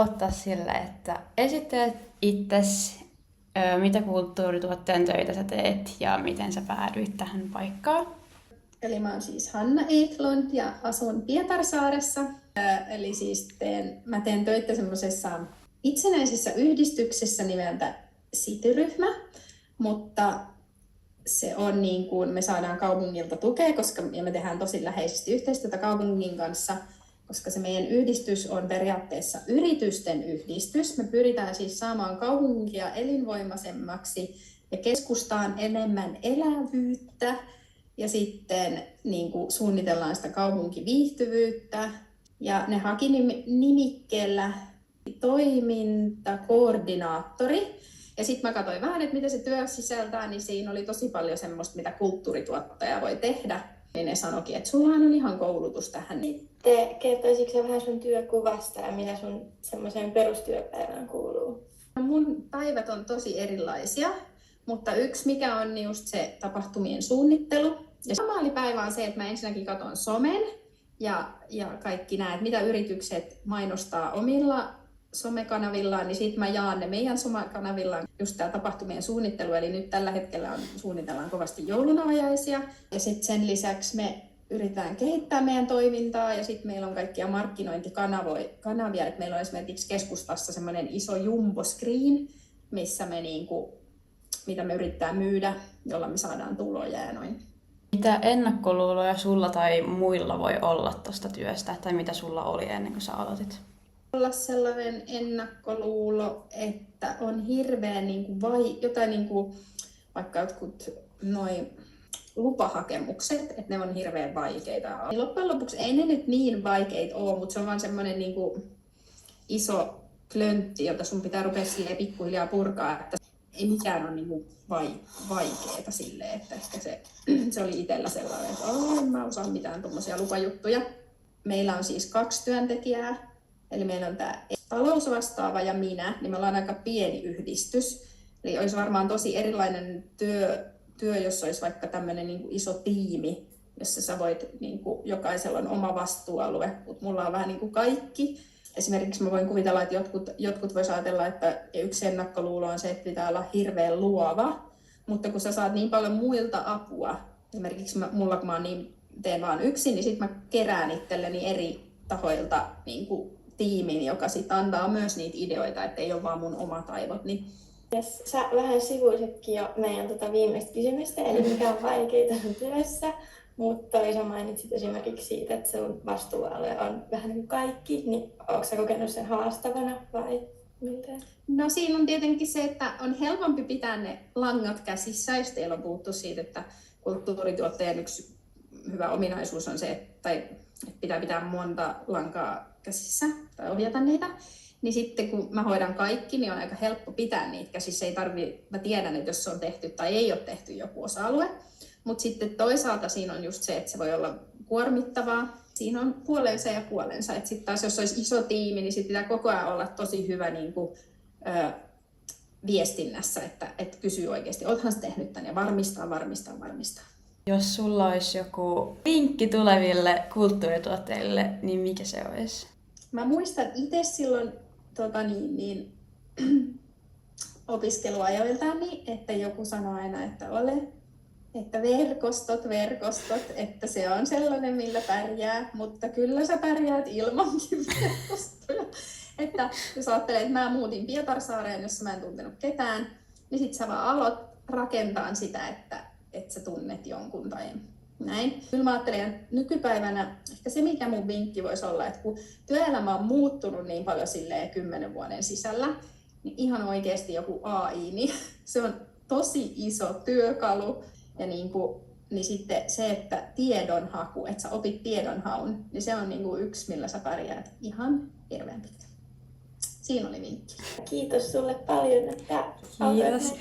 aloittaa sillä, että esittelet itsesi, mitä kulttuurituottajan töitä sä teet ja miten sä päädyit tähän paikkaan. Eli mä oon siis Hanna Eklund ja asun Pietarsaaressa. Eli siis mä teen töitä semmoisessa itsenäisessä yhdistyksessä nimeltä Cityryhmä, mutta se on niin kuin me saadaan kaupungilta tukea, ja me tehdään tosi läheisesti yhteistyötä kaupungin kanssa, koska se meidän yhdistys on periaatteessa yritysten yhdistys. Me pyritään siis saamaan kaupunkia elinvoimaisemmaksi ja keskustaan enemmän elävyyttä. Ja sitten niin kuin suunnitellaan sitä kaupunkiviihtyvyyttä. Ja ne haki nimikkeellä toimintakoordinaattori. Ja sitten mä katsoin vähän, että mitä se työ sisältää, niin siinä oli tosi paljon semmoista, mitä kulttuurituottaja voi tehdä. Niin ne sanoikin, että sullahan on ihan koulutus tähän. Kertoisitko vähän sun työkuvasta ja mitä sun semmoiseen perustyöpäivään kuuluu? Mun päivät on tosi erilaisia, mutta yksi mikä on just se tapahtumien suunnittelu. Ja normaali päivä on se, että mä ensinnäkin katson somen ja kaikki nämä, että mitä yritykset mainostaa omilla somekanavillaan, niin sitten mä jaan ne meidän somekanavillaan just tämä tapahtumien suunnittelu. Eli nyt tällä hetkellä suunnitellaan kovasti joulunajaisia. Ja sitten sen lisäksi me yritetään kehittää meidän toimintaa ja sitten meillä on kaikkia markkinointikanavia. Et meillä on esimerkiksi keskustassa semmoinen iso jumbo screen, missä mitä me yritetään myydä, jolla me saadaan tuloja ja noin. Mitä ennakkoluuloja sulla tai muilla voi olla tuosta työstä, tai mitä sulla oli ennen kuin sä aloitit? Olla sellainen ennakkoluulo, että on hirveän vaikka jotkut lupahakemukset, että ne on hirveän vaikeita. Loppujen lopuksi ei ne nyt niin vaikeita ole, mutta se on vaan semmoinen iso klöntti, jota sun pitää rupea pikkuhiljaa purkaa, että ei mikään ole vaikeeta silleen, että ehkä se oli itsellä sellainen, että en mä osaa mitään tuommoisia lupajuttuja. Meillä on siis 2 työntekijää, eli meillä on tämä talousvastaava ja minä, niin me ollaan aika pieni yhdistys. Eli olisi varmaan tosi erilainen työ jos olisi vaikka tämmöinen iso tiimi, jossa sä voit, jokaisella on oma vastuualue, mutta mulla on vähän kaikki. Esimerkiksi mä voin kuvitella, että jotkut vois ajatella, että yksi ennakkoluulo on se, että pitää olla hirveän luova, mutta kun sä saat niin paljon muilta apua, esimerkiksi kun mä teen vaan yksin, niin sitten mä kerään itselleni eri tahoilta tiimin, joka sitten antaa myös niitä ideoita, että ei ole vaan mun omat aivot. Niin. Sä vähän sivuisitkin jo meidän viimeistä kysymystä, eli mikä on vaikeita sun työssä, mutta sä mainitsit esimerkiksi siitä, että sun vastuualue on vähän niin kuin kaikki, niin ootko sä kokenut sen haastavana vai miltä? No siinä on tietenkin se, että on helpompi pitää ne langat käsissä, jos teillä on puhuttu siitä, että kulttuurituottajan yksi hyvä ominaisuus on se, että pitää monta lankaa käsissä tai ohjata niitä. Niin sitten kun mä hoidan kaikki, niin on aika helppo pitää niitä käsissä. Mä tiedän, että jos se on tehty tai ei ole tehty joku osa-alue. Mutta sitten toisaalta siinä on just se, että se voi olla kuormittavaa. Siinä on puolensa ja puolensa. Sitten taas jos olisi iso tiimi, niin sitten pitää koko ajan olla tosi hyvä viestinnässä, että kysyy oikeasti, oothan sä tehnyt tän ja varmistaa. Jos sulla olisi joku vinkki tuleville kulttuurituotteille, niin mikä se olisi? Mä muistan itse silloin opiskeluajoiltani, että joku sanoi aina, että verkostot, että se on sellainen, millä pärjää, mutta kyllä sä pärjäät ilmankin verkostoja. Että jos ajattelee, että mä muutin Pietarsaareen, jossa mä en tuntenut ketään, niin sit sä vaan aloit rakentaa sitä, että sä tunnet jonkun tai näin. Kyllä mä ajattelen, että nykypäivänä ehkä se, mikä mun vinkki voisi olla, että kun työelämä on muuttunut niin paljon 10 vuoden sisällä, niin ihan oikeasti joku AI, niin se on tosi iso työkalu. Ja niin sitten se, että tiedonhaku, että sä opit tiedonhaun, niin se on yksi, millä sä pärjäät ihan hirveän pitkälle. Siinä oli vinkki. Kiitos sulle paljon, että autoit.